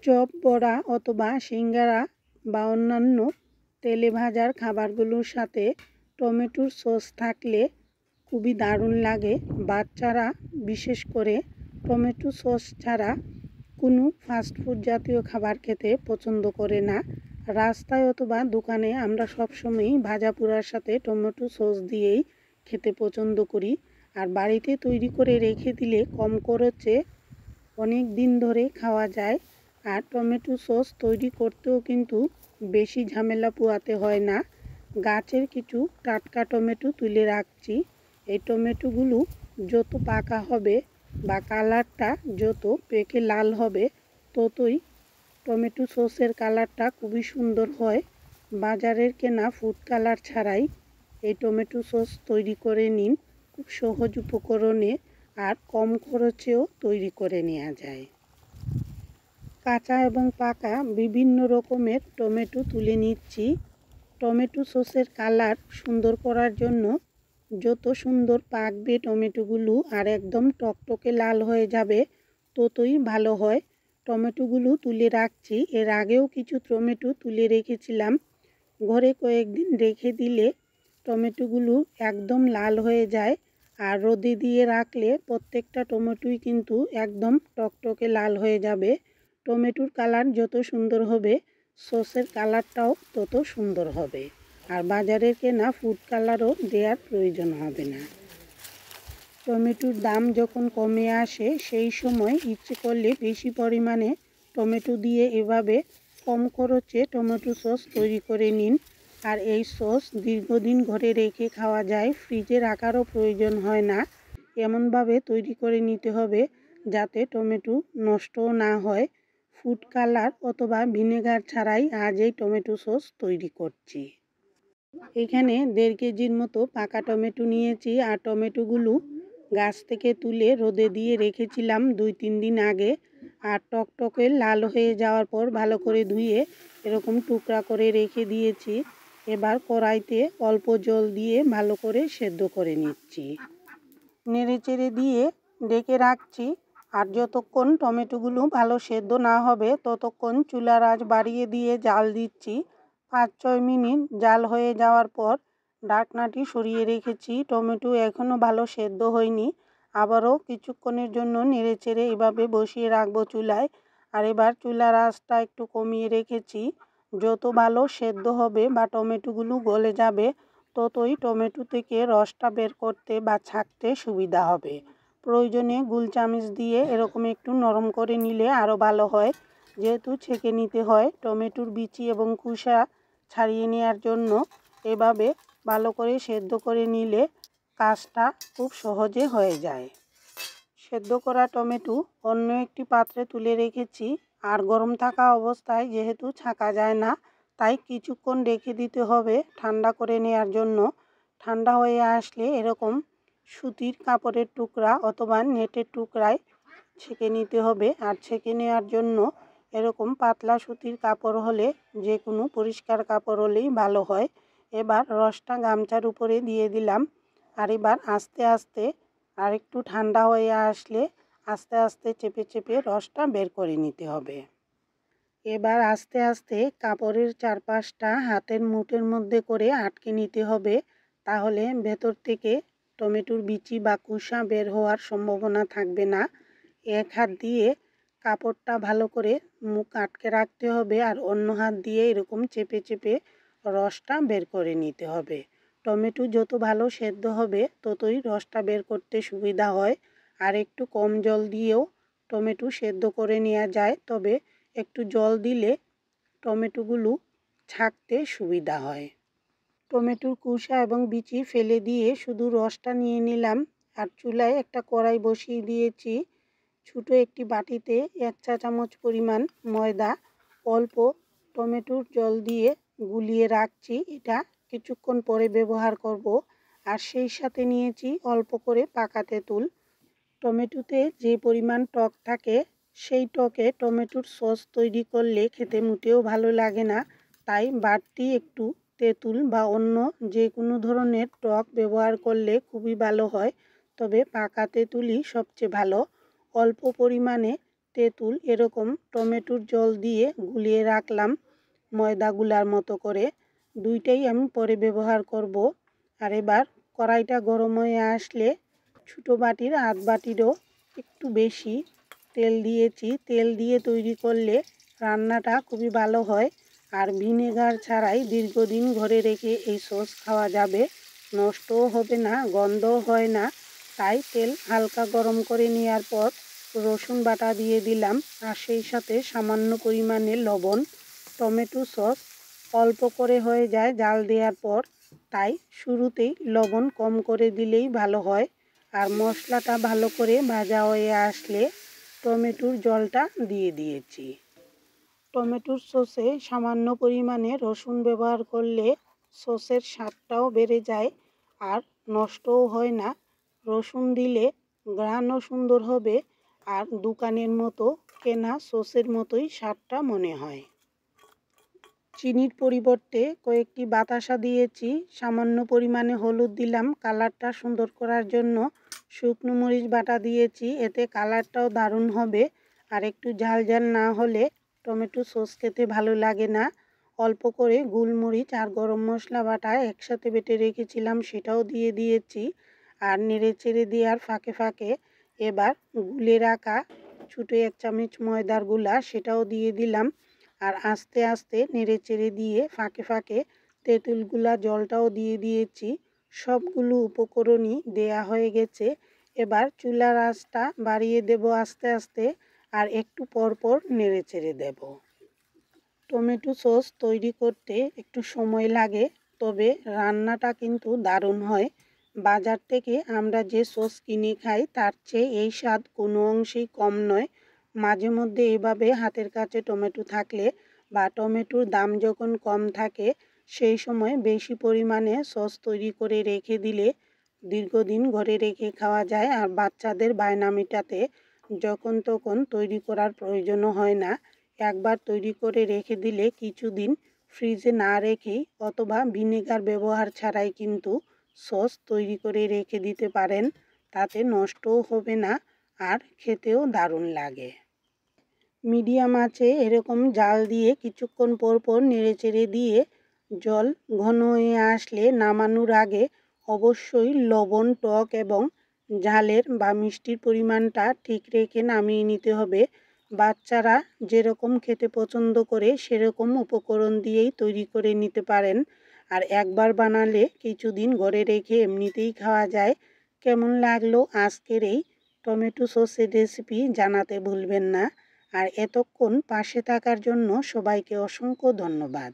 Chop, বড়া অথবা সিঙ্গারা বা অন্যান্য তেলে ভাজার খাবারগুলোর সাথে টমেটোর সস থাকলে খুবই দারুণ লাগে। বাচ্চারা বিশেষ করে টমেটো সস ছাড়া কোনো ফাস্টফুড জাতীয় খাবার খেতে পছন্দ করে না। রাস্তায় অথবা দোকানে আমরা সবসময়ই ভাজা পোড়ার সাথে টমেটো সস দিয়েই খেতে পছন্দ করি। আর বাড়িতে তৈরি করে রেখে দিলে কম খরচে অনেক দিন ধরে খাওয়া যায়। আর টমেটো সস তৈরি করতেও কিন্তু বেশি ঝামেলা পোহাতে হয় না। গাছের কিছু টাটকা টমেটো তুলে রাখছি। এই টমেটোগুলো যত পাকা হবে বা কালারটা যত পেকে লাল হবে ততই টমেটো সসের কালারটা খুবই সুন্দর হয়। বাজারের কেনা ফুড কালার ছাড়াই এই টমেটো সস তৈরি করে নিন। খুব সহজ উপকরণে আর কম খরচেও তৈরি করে নেওয়া যায়। কাঁচা এবং পাকা বিভিন্ন রকমের টমেটো তুলে নিচ্ছি। টমেটো সসের কালার সুন্দর করার জন্য যত সুন্দর পাকবে টমেটোগুলো আর একদম টকটকে লাল হয়ে যাবে ততই ভালো হয়। টমেটোগুলো তুলে রাখছি। এর আগেও কিছু টমেটো তুলে রেখেছিলাম। ঘরে কয়েকদিন রেখে দিলে টমেটোগুলো একদম লাল হয়ে যায়। আর রোদে দিয়ে রাখলে প্রত্যেকটা টমেটোই কিন্তু একদম টকটকে লাল হয়ে যাবে। টমেটোর কালার যত সুন্দর হবে সসের কালারটাও তত সুন্দর হবে। আর বাজারের কেনা ফুড কালারও দেওয়ার প্রয়োজন হবে না। টমেটোর দাম যখন কমে আসে সেই সময় ইচ্ছে করলে বেশি পরিমাণে টমেটো দিয়ে এভাবে কম খরচে টমেটো সস তৈরি করে নিন। আর এই সস দীর্ঘদিন ঘরে রেখে খাওয়া যায়, ফ্রিজে রাখারও প্রয়োজন হয় না। এমনভাবে তৈরি করে নিতে হবে যাতে টমেটো নষ্টও না হয়। ফুড কালার অথবা ভিনেগার ছাড়াই আজ এই টমেটো সস তৈরি করছি। এখানে 1.5 কেজির মতো পাকা টমেটো নিয়েছি। আর টমেটোগুলো গাছ থেকে তুলে রোদে দিয়ে রেখেছিলাম 2-3 দিন আগে। আর টকটকে লাল হয়ে যাওয়ার পর ভালো করে ধুয়ে এরকম টুকরা করে রেখে দিয়েছি। এবার কড়াইতে অল্প জল দিয়ে ভালো করে সেদ্ধ করে নিচ্ছি। নেড়েচেড়ে দিয়ে ঢেকে রাখছি। আর যতক্ষণ টমেটোগুলো ভালো সেদ্ধ না হবে ততক্ষণ চুলার আঁচ বাড়িয়ে দিয়ে জাল দিচ্ছি। 5-6 মিনিট জাল হয়ে যাওয়ার পর ঢাকনাটি সরিয়ে রেখেছি। টমেটো এখনও ভালো সেদ্ধ হয়নি। আবারও কিছুক্ষণের জন্য নেড়েচেড়ে এভাবে বসিয়ে রাখবো চুলায়। আর এবার চুলার আঁচটা একটু কমিয়ে রেখেছি। যত ভালো সেদ্ধ হবে বা টমেটোগুলো গলে যাবে ততই টমেটো থেকে রসটা বের করতে বা ছাঁকতে সুবিধা হবে। প্রয়োজনে গুল চামচ দিয়ে এরকম একটু নরম করে নিলে আরও ভালো হয়। যেহেতু ছেঁকে নিতে হয় টমেটোর বিচি এবং খোসা ছাড়িয়ে নেওয়ার জন্য এভাবে ভালো করে সেদ্ধ করে নিলে কাজটা খুব সহজে হয়ে যায়। সেদ্ধ করা টমেটো অন্য একটি পাত্রে তুলে রেখেছি। আর গরম থাকা অবস্থায় যেহেতু ছাঁকা যায় না তাই কিছুক্ষণ রেখে দিতে হবে ঠান্ডা করে নেওয়ার জন্য। ঠান্ডা হয়ে আসলে এরকম সুতির কাপড়ের টুকরা অথবা নেটের টুকরায় ছেঁকে নিতে হবে। আর ছেঁকে নেওয়ার জন্য এরকম পাতলা সুতির কাপড় হলে, যে কোনো পরিষ্কার কাপড় হলেই ভালো হয়। এবার রসটা গামছার উপরে দিয়ে দিলাম। আর এবার আস্তে আস্তে আর একটু ঠান্ডা হয়ে আসলে আস্তে আস্তে চেপে চেপে রসটা বের করে নিতে হবে। এবার আস্তে আস্তে কাপড়ের চারপাশটা হাতের মুঠের মধ্যে করে আটকে নিতে হবে। তাহলে ভেতর থেকে টমেটোর বিচি বা খোসা বের হওয়ার সম্ভাবনা থাকবে না। এক হাত দিয়ে কাপড়টা ভালো করে মুখ আটকে রাখতে হবে আর অন্য হাত দিয়ে এরকম চেপে চেপে রসটা বের করে নিতে হবে। টমেটো যত ভালো সেদ্ধ হবে ততই রসটা বের করতে সুবিধা হয়। আর একটু কম জল দিয়েও টমেটো সেদ্ধ করে নেওয়া যায়, তবে একটু জল দিলে টমেটোগুলো ছাঁকতে সুবিধা হয়। টমেটোর খোসা এবং বিচি ফেলে দিয়ে শুধু রসটা নিয়ে নিলাম। আর চুলায় একটা কড়াই বসিয়ে দিয়েছি। ছোটো একটি বাটিতে 1 চা চামচ পরিমাণ ময়দা অল্প টমেটোর জল দিয়ে গুলিয়ে রাখছি। এটা কিছুক্ষণ পরে ব্যবহার করব। আর সেই সাথে নিয়েছি অল্প করে পাকা তেঁতুল। টমেটোতে যে পরিমাণ টক থাকে সেই টকে টমেটোর সস তৈরি করলে খেতে মোটেও ভালো লাগে না। তাই বাড়তি একটু তেঁতুল বা অন্য যে কোনো ধরনের টক ব্যবহার করলে খুবই ভালো হয়, তবে পাকা তেঁতুলই সবচেয়ে ভালো। অল্প পরিমাণে তেঁতুল এরকম টমেটোর জল দিয়ে গুলিয়ে রাখলাম ময়দা গুলার মতো করে। দুইটাই আমি পরে ব্যবহার করব। আর এবার কড়াইটা গরম হয়ে আসলে ছোটো বাটির আধ বাটিরও একটু বেশি তেল দিয়েছি। তেল দিয়ে তৈরি করলে রান্নাটা খুবই ভালো হয়। আর ভিনেগার ছাড়াই দীর্ঘদিন ঘরে রেখে এই সস খাওয়া যাবে, নষ্টও হবে না, গন্ধও হয় না। তাই তেল হালকা গরম করে নেওয়ার পর রসুন বাটা দিয়ে দিলাম, আর সেই সাথে সামান্য পরিমাণে লবণ। টমেটো সস অল্প করে হয়ে যায় জাল দেওয়ার পর, তাই শুরুতেই লবণ কম করে দিলেই ভালো হয়। আর মশলাটা ভালো করে ভাজা হয়ে আসলে টমেটোর জলটা দিয়ে দিয়েছি। টমেটোর সসে সামান্য পরিমাণে রসুন ব্যবহার করলে সসের স্বাদটাও বেড়ে যায় আর নষ্টও হয় না। রসুন দিলে ঘ্রাণও সুন্দর হবে আর দোকানের মতো কেনা সসের মতোই স্বাদটা মনে হয়। চিনির পরিবর্তে কয়েকটি বাতাসা দিয়েছি, সামান্য পরিমাণে হলুদ দিলাম কালারটা সুন্দর করার জন্য, শুকনো মরিচ বাটা দিয়েছি, এতে কালারটাও দারুণ হবে। আর একটু ঝাল ঝাল না হলে টমেটো সস খেতে ভালো লাগে না। অল্প করে গোলমরিচ আর গরম মশলা বাটা একসাথে বেটে রেখেছিলাম, সেটাও দিয়ে দিয়েছি। আর নেড়ে চেড়ে দেওয়ার ফাঁকে ফাঁকে এবার গুলে রাখা ছোটো 1 চামচ ময়দার গুলা সেটাও দিয়ে দিলাম। আর আস্তে আস্তে নেড়ে চেড়ে দিয়ে ফাঁকে ফাঁকে তেঁতুলগুলা জলটাও দিয়ে দিয়েছি। সবগুলো উপকরণই দেয়া হয়ে গেছে। এবার চুলার আঁচটা বাড়িয়ে দেব আস্তে আস্তে, আর একটু পর পর নেড়ে চেড়ে দেব। টমেটো সস তৈরি করতে একটু সময় লাগে, তবে রান্নাটা কিন্তু দারুণ হয়। বাজার থেকে আমরা যে সস কিনে খাই তার চেয়ে এই স্বাদ কোনো অংশেই কম নয়। মাঝে মধ্যে এভাবে হাতের কাছে টমেটো থাকলে বা টমেটোর দাম যখন কম থাকে সেই সময় বেশি পরিমাণে সস তৈরি করে রেখে দিলে দীর্ঘদিন ঘরে রেখে খাওয়া যায়। আর বাচ্চাদের বায়না মেটাতে যখন তখন তৈরি করার প্রয়োজনও হয় না। একবার তৈরি করে রেখে দিলে কিছুদিন ফ্রিজে না রেখেই অথবা ভিনেগার ব্যবহার ছাড়াই কিন্তু সস তৈরি করে রেখে দিতে পারেন, তাতে নষ্টও হবে না আর খেতেও দারুণ লাগে। মিডিয়াম আঁচে এরকম জাল দিয়ে কিছুক্ষণ পর পর নেড়ে চেড়ে দিয়ে জল ঘন হয়ে আসলে নামানোর আগে অবশ্যই লবণ, টক এবং ঝালের বা মিষ্টির পরিমাণটা ঠিক রেখে নামিয়ে নিতে হবে। বাচ্চারা যেরকম খেতে পছন্দ করে সেরকম উপকরণ দিয়েই তৈরি করে নিতে পারেন। আর একবার বানালে কিছুদিন ঘরে রেখে এমনিতেই খাওয়া যায়। কেমন লাগলো আজকের এই টমেটো সসের রেসিপি জানাতে ভুলবেন না। আর এতক্ষণ পাশে থাকার জন্য সবাইকে অসংখ্য ধন্যবাদ।